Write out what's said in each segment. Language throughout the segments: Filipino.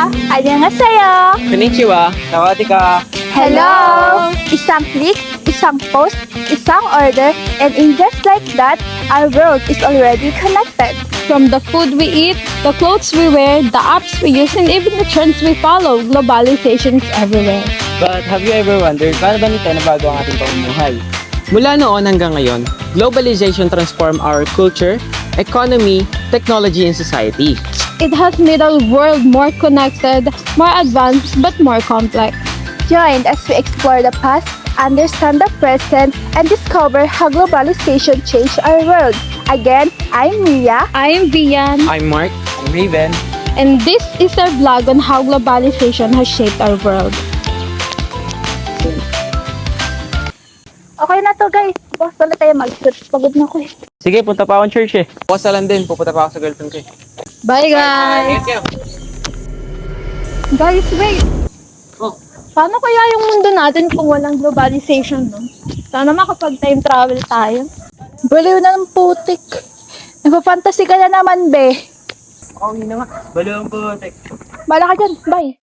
안녕하세요. Konnichiwa. Sawadika. Hello. Isang click, isang post, isang order, and in just like that, our world is already connected. From the food we eat, the clothes we wear, the apps we use, and even the trends we follow, globalization is everywhere. But have you ever wondered, paano ba nito nabago ang ating pamumuhay? Mula noon hanggang ngayon, globalization transformed our culture, economy, technology, and society. It has made our world more connected, more advanced, but more complex. Join as we explore the past, understand the present, and discover how globalization changed our world. Again, I'm Mia. I'm Vian. I'm Mark. I'm Raven. And this is our vlog on how globalization has shaped our world. Okay na to guys. Bukas pala tayo mag-shoot. Pagod na ko eh. Sige, punta pa akong church eh. Bukas na lang din, pupunta pa ako sa girlfriend ko eh. Bye guys! Thank you. Guys, wait! Oh. Paano kaya yung mundo natin kung walang globalization, no? Sana makapag-time travel tayo. Baliw na ng putik. Nagpa-fantasy ka na naman, be. Okay na nga. Balo ang putik. Bala ka dyan. Bye.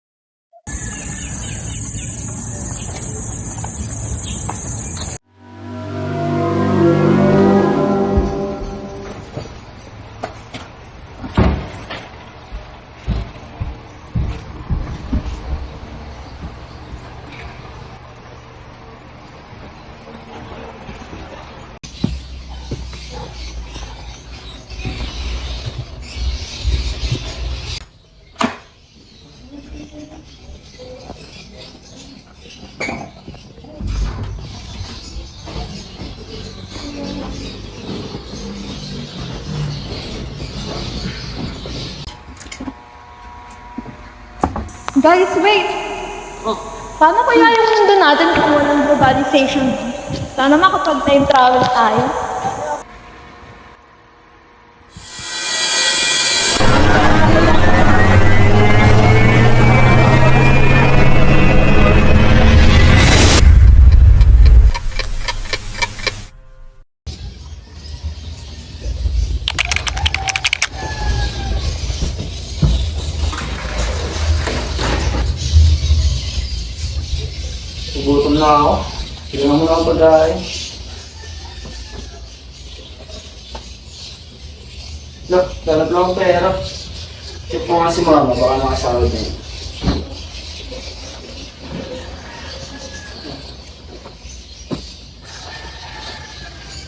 Guys, wait! Oh. Paano kaya yung mundo natin kung walang globalization? Sana makapag-time travel tayo. Gutom na ako. Tignan mo na ang pagkain. Look, dalap lang ang pera. Check mo nga si mama, baka makasahod niya.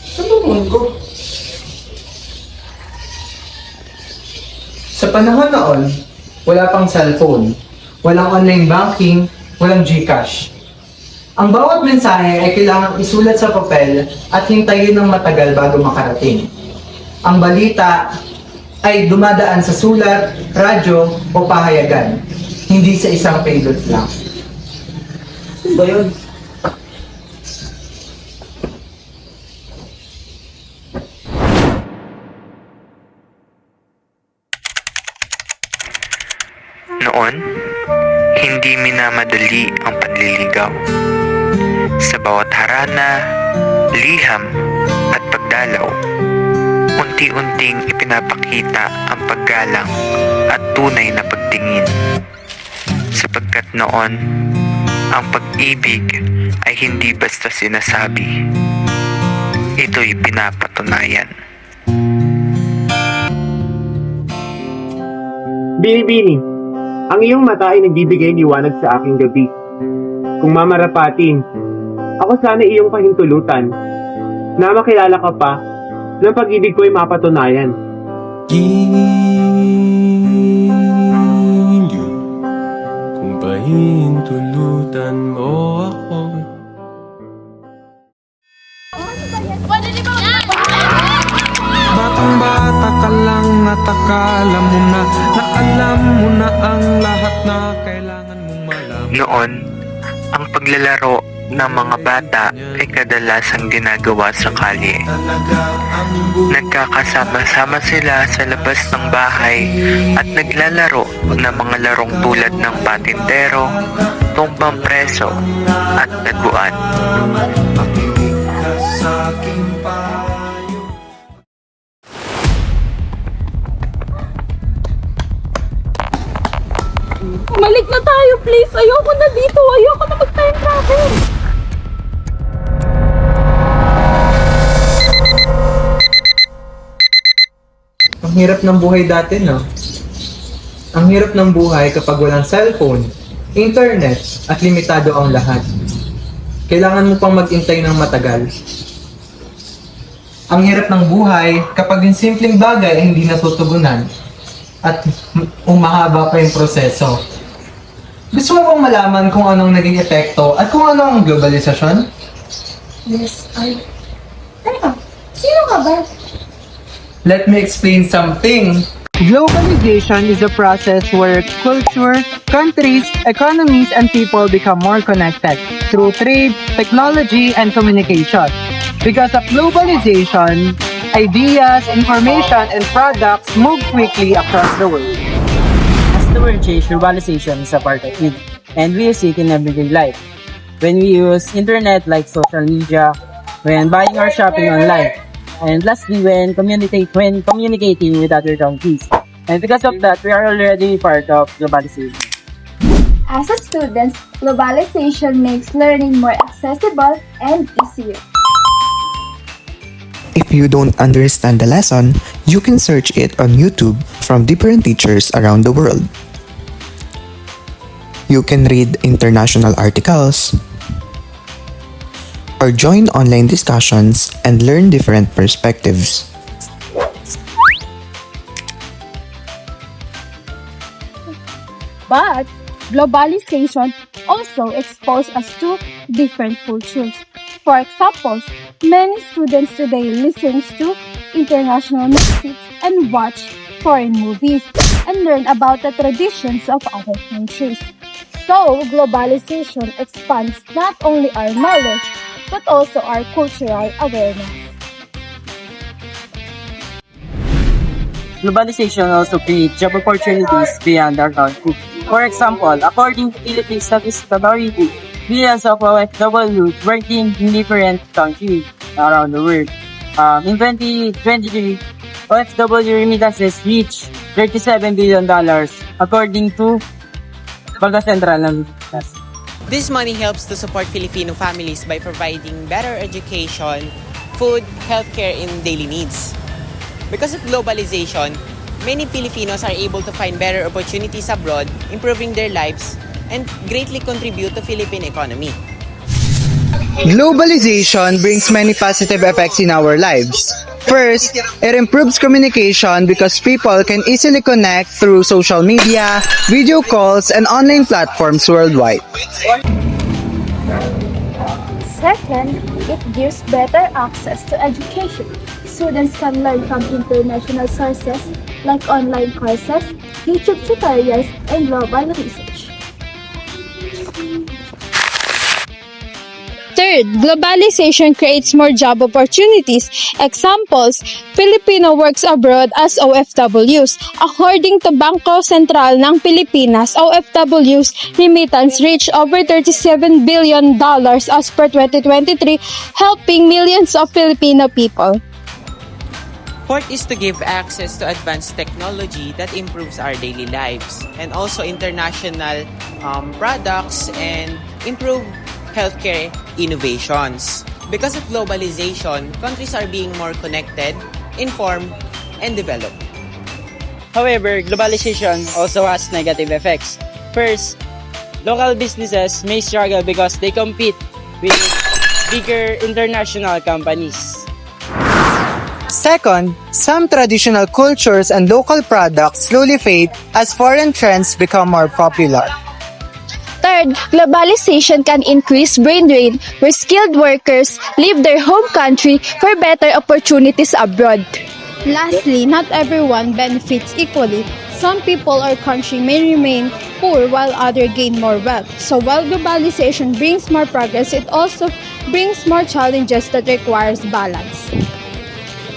Saan ba phone ko? Sa panahon noon, wala pang cellphone, walang online banking, walang GCash. Ang bawat mensahe ay kailangang isulat sa papel at hintayin ng matagal bago makarating. Ang balita ay dumadaan sa sulat, radyo o pahayagan, hindi sa isang pindot lang. Saan ba yun? Noon, hindi minamadali ang panliligaw. Sa bawat harana, liham at pagdalaw, unti-unting ipinapakita ang paggalang at tunay na pagtingin. Sapagkat noon, ang pag-ibig ay hindi basta sinasabi. Ito'y pinapatunayan. Bini-bini, ang iyong mata ay nagbibigay liwanag sa aking gabi. Kung mamarapatin, ako sana iyong pahintulutan na makilala ka pa ng pag-ibig ko ay mapatunayan. Giliw kung pahintulutan mo ako. Batang-bata ka lang at akala mo na alam mo na ang lahat na kailangan mong malaman. Noon, ang paglalaro ng mga bata ay kadalasang ginagawa sa kalye. Nagkakasama-sama sila sa labas ng bahay at naglalaro ng mga larong tulad ng patintero, tumbang preso at taguan. Makinig ka sa aking payo. hirap ng buhay dati, no? Ang hirap ng buhay kapag walang cellphone, internet, at limitado ang lahat. Kailangan mo pang mag-intay ng matagal. Ang hirap ng buhay kapag yung simpleng bagay ay hindi natutugunan at umahaba pa yung proseso. Gusto mo bang malaman kung anong naging epekto at kung ano ang globalisasyon? Yes, Teka, sino ka ba? Let me explain something. Globalization is a process where culture, countries, economies, and people become more connected through trade, technology, and communication. Because of globalization, ideas, information, and products move quickly across the world. As the world change, globalization is a part of it, and we use it in everyday life. When we use internet like social media, when buying or shopping online, and lastly, when communicating with other countries. And because of that, we are already part of globalization. As a student, globalization makes learning more accessible and easier. If you don't understand the lesson, you can search it on YouTube from different teachers around the world. You can read international articles or join online discussions and learn different perspectives. But globalization also exposes us to different cultures. For example, many students today listen to international music and watch foreign movies and learn about the traditions of other countries. So, globalization expands not only our knowledge, but also our cultural awareness. Globalization also creates job opportunities beyond our country. For example, according to Philippine Statistics Authority, millions of OFWs working in different countries around the world. In 2023, OFW remittances reached $37 billion according to Bangka Sentral ng Pilipinas. This money helps to support Filipino families by providing better education, food, healthcare, and daily needs. Because of globalization, many Filipinos are able to find better opportunities abroad, improving their lives, and greatly contribute to Philippine economy. Globalization brings many positive effects in our lives. First, it improves communication because people can easily connect through social media, video calls, and online platforms worldwide. Second, it gives better access to education. Students can learn from international sources like online courses, YouTube tutorials, and global research. Third, globalization creates more job opportunities. Examples, Filipino works abroad as OFWs. According to Bangko Sentral ng Pilipinas, OFWs remittance reached over $37 billion as per 2023, helping millions of Filipino people. Fourth is to give access to advanced technology that improves our daily lives, and also international products and improve healthcare innovations. Because of globalization, countries are being more connected, informed, and developed. However, globalization also has negative effects. First, local businesses may struggle because they compete with bigger international companies. Second, some traditional cultures and local products slowly fade as foreign trends become more popular. Third, globalization can increase brain drain where skilled workers leave their home country for better opportunities abroad. Lastly, not everyone benefits equally. Some people or country may remain poor while others gain more wealth. So while globalization brings more progress, it also brings more challenges that requires balance.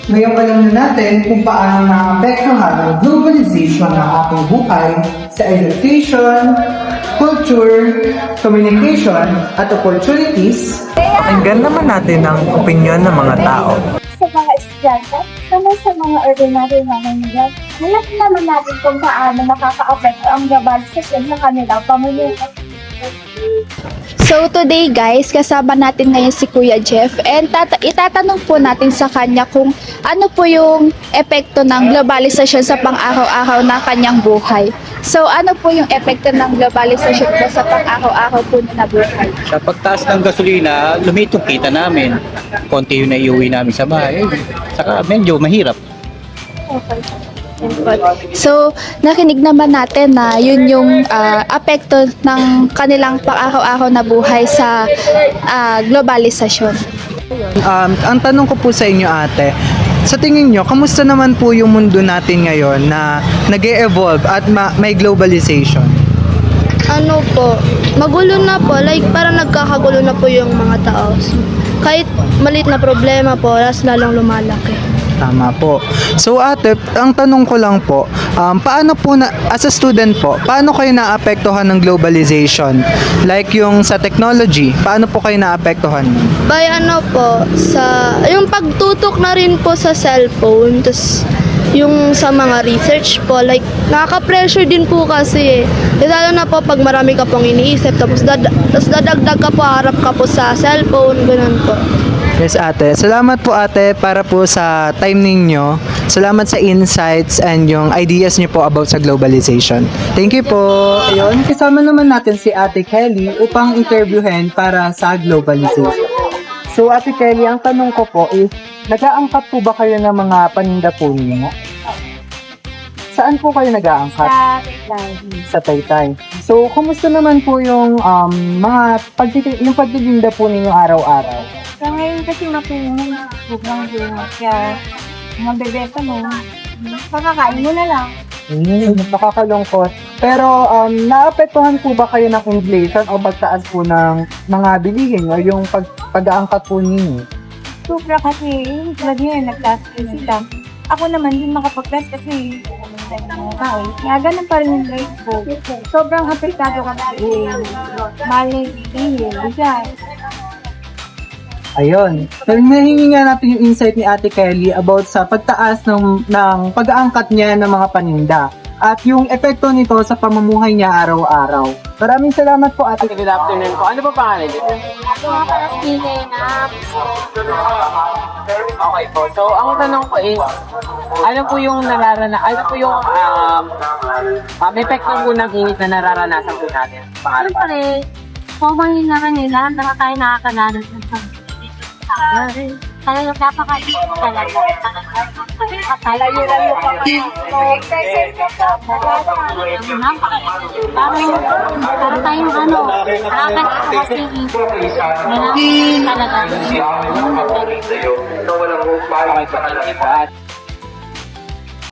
Ngayon alam na natin kung paano naapektuhan ang globalization ng ating buhay sa education, culture, communication, at opportunities. Pakinggan naman natin ang opinyon ng mga tao. Sa mga estudyante, sa mga ordinary mamamayan, alam naman natin kung paano nakaka-apekto ang globalisasyon sa kanilang pamumuhay. So today guys, kasama natin ngayon si Kuya Jeff and itatanong po natin sa kanya kung ano po yung epekto ng globalisasyon sa pang-araw-araw ng kanyang buhay. So ano po yung epekto ng globalisasyon po sa pang-araw-araw po na buhay? Sa pagtaas ng gasolina, lumit yung kita namin. Konti yung naiuwi namin sa bahay. Saka medyo mahirap. So, nakinig naman natin na yun yung apekto ng kanilang pang-araw-araw na buhay sa globalisasyon. Ang tanong ko po sa inyo ate, sa tingin nyo, kamusta naman po yung mundo natin ngayon na nag-e-evolve at may globalization? Ano po, magulo na po, like parang nagkakagulo na po yung mga tao. Kahit maliit na problema po, lalong lumalaki. Tama po. So ate, ang tanong ko lang po, paano po as a student po, paano kayo naapektuhan ng globalization? Like yung sa technology, paano po kayo naapektuhan? By ano po, yung pagtutok na rin po sa cellphone, tas yung sa mga research po, like nakaka-pressure din po kasi eh. Lalo na po pag marami ka pong iniisip, tapos dadagdag ka po, harap ka po sa cellphone, ganun po. Yes ate, salamat po ate para po sa time ninyo. Salamat sa insights and yung ideas niyo po about sa globalization. Thank you po. Ayun, kasama naman natin si Ate Kelly upang interviewin para sa globalization. So Ate Kelly, ang tanong ko po is, nag-aangkat po ba kayo ng mga paninda po ninyo? Saan po kayo nag-aangkat? Sa Taytay. So, kumusta naman po yung yung pagtitinda po ninyo araw-araw? So, ngayon kasi mapuno, sobrang bunga. Kaya, magbebenta mo, makakain mo na lang. Nakakalungkot. Pero, naapektuhan po ba kayo ng inflation o pagtaas po ng mga bilihin o yung pag-aangkat po ninyo? Sobra kasi, lagi yun, nag-class sila. Ako naman, din makapag-class kasi, kaya ganun pa rin yung grade ko. Sobrang apektado kasi, mahal yung bilihin, bigas. Ayun. So, nahingi nga natin yung insight ni Ate Kelly about sa pagtaas ng pag-aangkat niya ng mga paninda at yung epekto nito sa pamumuhay niya araw-araw. Maraming salamat po Ate. Good afternoon po. Ano po pangalan niyo? Okay po. So, ang tanong ko is, ano po yung epekto po ng init na nararanasan po natin? Siyempre, kung mangin naman nila, nakakain nakakalanan ng talagang napaka-init talaga. Talaga yung para tayong nakakalanan kasi talaga. Okay po.